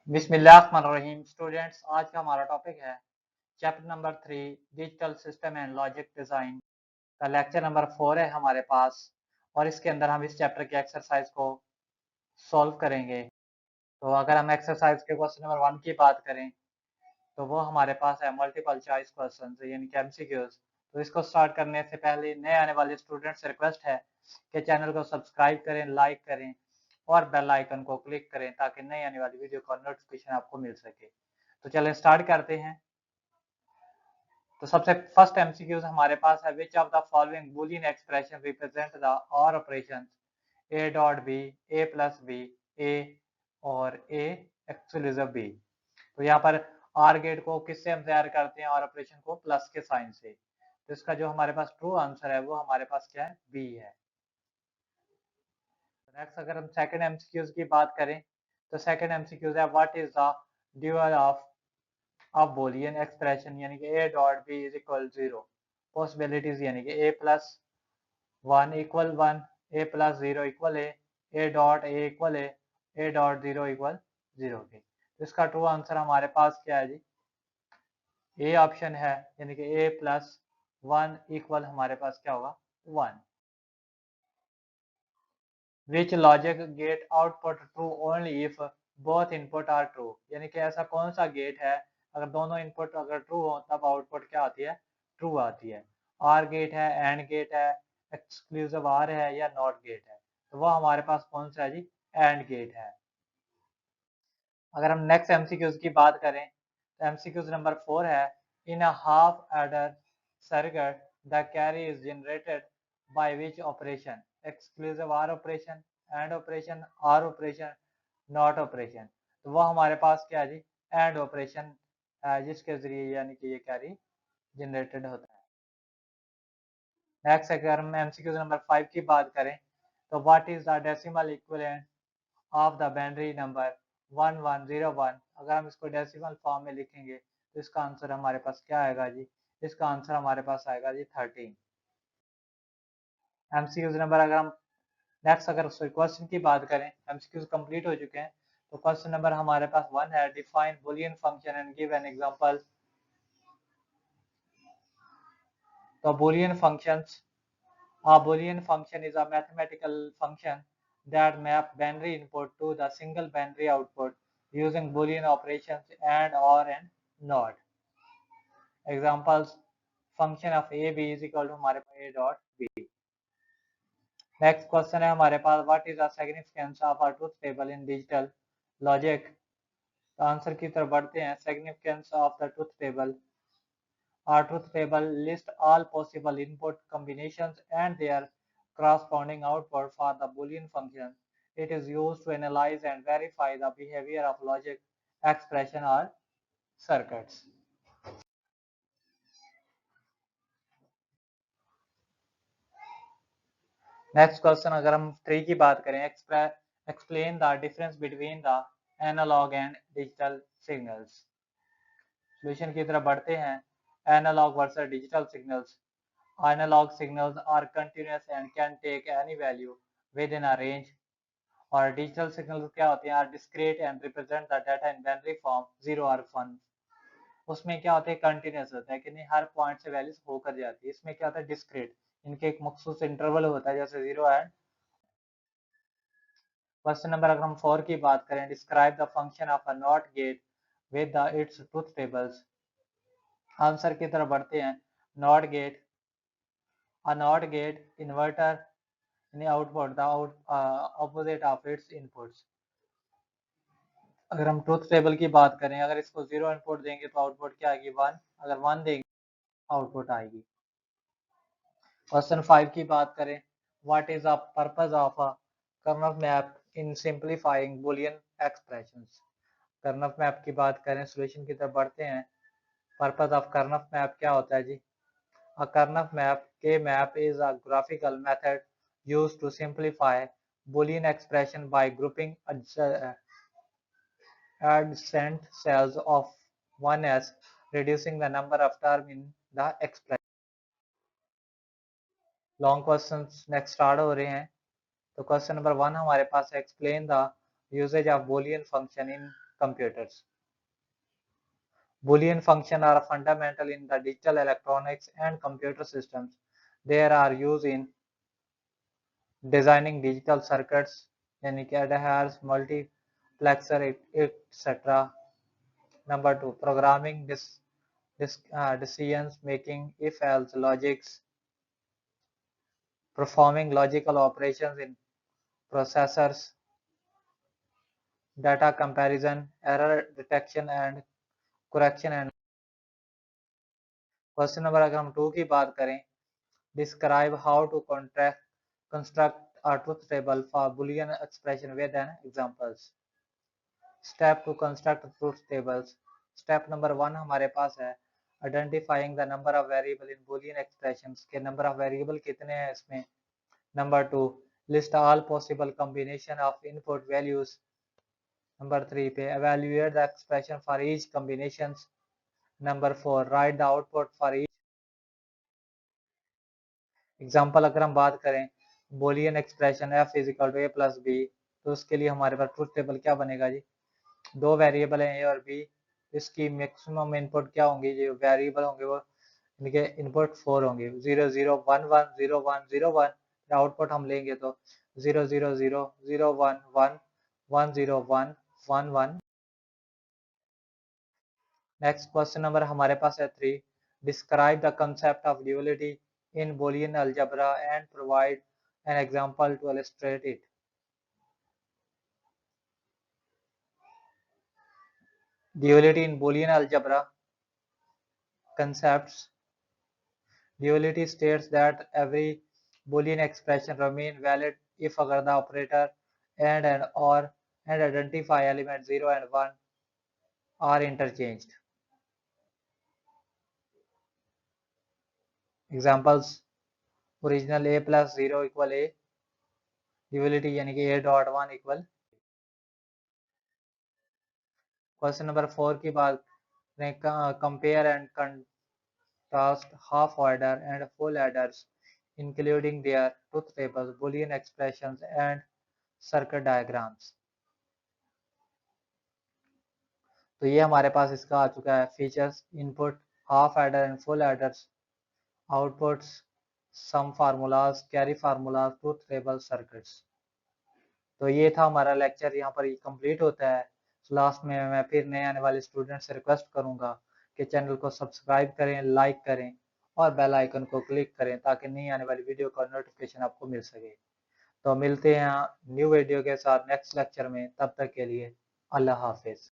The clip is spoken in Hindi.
बिस्मिल्लाहिर्रहमानिर्रहीम। स्टूडेंट्स, आज का हमारा टॉपिक है chapter number 3 digital system and logic design का लेक्चर नंबर 4 है हमारे पास। और इसके अंदर हम इस चैप्टर की एक्सरसाइज को सॉल्व करेंगे। तो अगर हम एक्सरसाइज के क्वेश्चन नंबर 1 की बात करें तो वो हमारे पास है मल्टीपल चॉइस क्वेश्चन यानी कि एमसीक्यूज। तो इसको स्टार्ट करने से पहले नए आने वाले स्टूडेंट से रिक्वेस्ट है कि चैनल को सब्सक्राइब करें, लाइक करें और बेल आइकन को क्लिक करें ताकि नई आने वाली वीडियो का नोटिफिकेशन आपको मिल सके। तो चलें स्टार्ट करते हैं। तो सबसे फर्स्ट एमसीक्यूज हमारे पास है, which of the following Boolean expression represent the or operations A dot B, A plus B, A or A exclusive B. तो यहाँ पर आर गेट को किससे हम तैयार करते हैं, और ऑपरेशन को प्लस के साइन से। तो इसका जो हमारे पास ट्रू आंसर है वो हमारे पास क्या है, बी है। नेक्स्ट अगर हम सेकंड एमसीक्यूज की बात करें तो सेकंड एमसीक्यूज है, what is the dual of Boolean expression यानी कि A dot B is equal 0। Possibilities यानी कि A plus 1 equal 1, A plus 0 equal A dot A equal A dot 0 equal 0 के। तो इसका ट्रू आंसर हमारे पास क्या है जी, ए ऑप्शन है, यानी कि ए प्लस 1 इक्वल हमारे पास क्या होगा, 1। Which logic gate output true only if both input are true, यानी कि ऐसा कौन सा गेट है अगर दोनों इनपुट अगर ट्रू हो तब आउटपुट क्या आती है, ट्रू आती है। आर गेट है, एंड गेट है, एक्सक्लूसिव आर है या नॉट गेट है। तो वो हमारे पास कौन सा है जी, एंड गेट है। अगर हम नेक्स्ट एमसीक्यूज की बात करें तो एमसीक्यूज नंबर 4 है, in a half adder circuit the carry is generated by which operation, exclusive or operation, and operation, or operation, not operation. तो वो हमारे पास क्या है जी, एंड ऑपरेशन है, जिसके जरिए यानी कि ये कैरी जनरेटेड होता है। नेक्स्ट अगर हम एमसीक्यूज नंबर 5 की बात करें तो what is the decimal equivalent of the binary number 1101। अगर हम इसको डेसिमल फॉर्म में लिखेंगे तो इसका आंसर हमारे पास क्या आएगा जी, इसका आंसर हमारे पास आएगा जी 13। एमसीक्यूज नंबर अगर हम नेक्स्ट अगर क्वेश्चन की बात करें, एमसीक्यूज कंप्लीट हो चुके हैं। तो क्वेश्चन नंबर हमारे पास 1 है, define Boolean function and give an example. तो Boolean functions, a Boolean function is a mathematical function that map binary input to the single binary output using Boolean operations and, or, and not. Examples, function of a b is equal to हमारे पास a dot b। Next question है हमारे पास, what is the significance of a truth table in digital logic. तो आंसर की तरफ बढ़ते हैं। Significance of the truth table, our truth table lists all possible input combinations and their corresponding output for the Boolean function. It is used to analyze and verify the behavior of logic expression or circuits. Next question अगर हम 3 की बात करें, explain the difference between the analog and digital signals. Solution की तरफ बढ़ते हैं। Analog versus digital signals. Analog signals are continuous and can take any value within a range. और डिजिटल सिग्नल्स क्या होते हैं, are discrete and represent the data in binary form 0 और 1। उसमें क्या होता है, कंटिन्यूस होता है कि नहीं हर पॉइंट से वैल्यूज होकर जाती है। इसमें क्या होता है, डिस्क्रीट, इनके एक मखसूस इंटरवल होता है जैसे 0 एंड। क्वेश्चन नंबर अगर हम 4 की बात करें, describe the function of a not gate with the it's truth tables. Answer की तरफ बढ़ते हैं। Not gate, a not gate inverter in the output the opposite of its inputs। अगर हम ट्रुथ टेबल की बात करें, अगर इसको 0 इनपुट देंगे तो आउटपुट क्या आएगी, 1। अगर 1 देंगे आउटपुट आएगी। क्वेश्चन 5 की बात करें, what is the purpose of a karnaugh map in simplifying Boolean expressions. Karnaugh map की बात करें, सॉल्यूशन की तरफ बढ़ते हैं। पर्पस ऑफ कर्नल मैप क्या होता है जी, a kernel map, K-map is a graphical method used to simplify Boolean expression by grouping adjacent cells of 1s, reducing the number of terms in the expression। Long questions next start हो रहे हैं। तो क्वेश्चन नंबर 1 हमारे पास है, explain the usages of Boolean function in computers. Boolean functions are fundamental in the digital electronics and computer systems. They are used in designing digital circuits, yani adhers, multiplexer, etc. Number 2, programming decisions making, if-else logics, performing logical operations in processors, data comparison, error detection and correction. And question number अगर हम 2 की बात करें, describe how to construct a truth table for Boolean expression with an examples. Step to construct truth tables. Step number 1 हमारे पास है identifying the number of variable in Boolean expressions, के नंबर ऑफ वेरिएबल कितने हैं इसमें. Number 2, list all possible combination of input values. Number 3 पे evaluate the expression for each combinations. Number 4, write the output for each. Example अगर हम बात करें Boolean expression f is equal to a plus b, तो उसके लिए हमारे पास ट्रुथ टेबल क्या बनेगा जी. 2 वेरिएबल हैं a और b, इसकी मैक्सिमम इनपुट क्या होंगी, जो वेरिएबल होंगे वो इनके इनपुट 4 होंगे. 0 0 1 1 0 1 0 1. आउटपुट हम लेंगे तो 0 0 0 0 1 1 1 0 1 1 1. नेक्स्ट क्वेश्चन नंबर हमारे पास है 3. Describe the concept of duality in Boolean algebra and provide an example to illustrate it. Duality in Boolean algebra concepts. Duality states that every Boolean expression remain valid if अगर the operator and or and identify element 0 and 1 are interchanged. Examples: original a plus 0 equal a, duality यानी कि a dot 1 equal. Question number 4 की बात करें, compare and contrast half order and full adders including their truth tables, Boolean expressions and circuit diagrams. तो ये हमारे पास इसका आ चुका है features, input, half adder and full adders, outputs, sum formulas, carry formulas, truth table, circuits. तो ये था हमारा लेक्चर, यहाँ पर कंप्लीट होता है. लास्ट में मैं फिर नए आने वाले स्टूडेंट से रिक्वेस्ट करूंगा कि चैनल को सब्सक्राइब करें, लाइक करें और बेल आइकन को क्लिक करें ताकि नई आने वाली वीडियो का नोटिफिकेशन आपको मिल सके. तो मिलते हैं न्यू वीडियो के साथ नेक्स्ट लेक्चर में. तब तक के लिए अल्लाह हाफिज.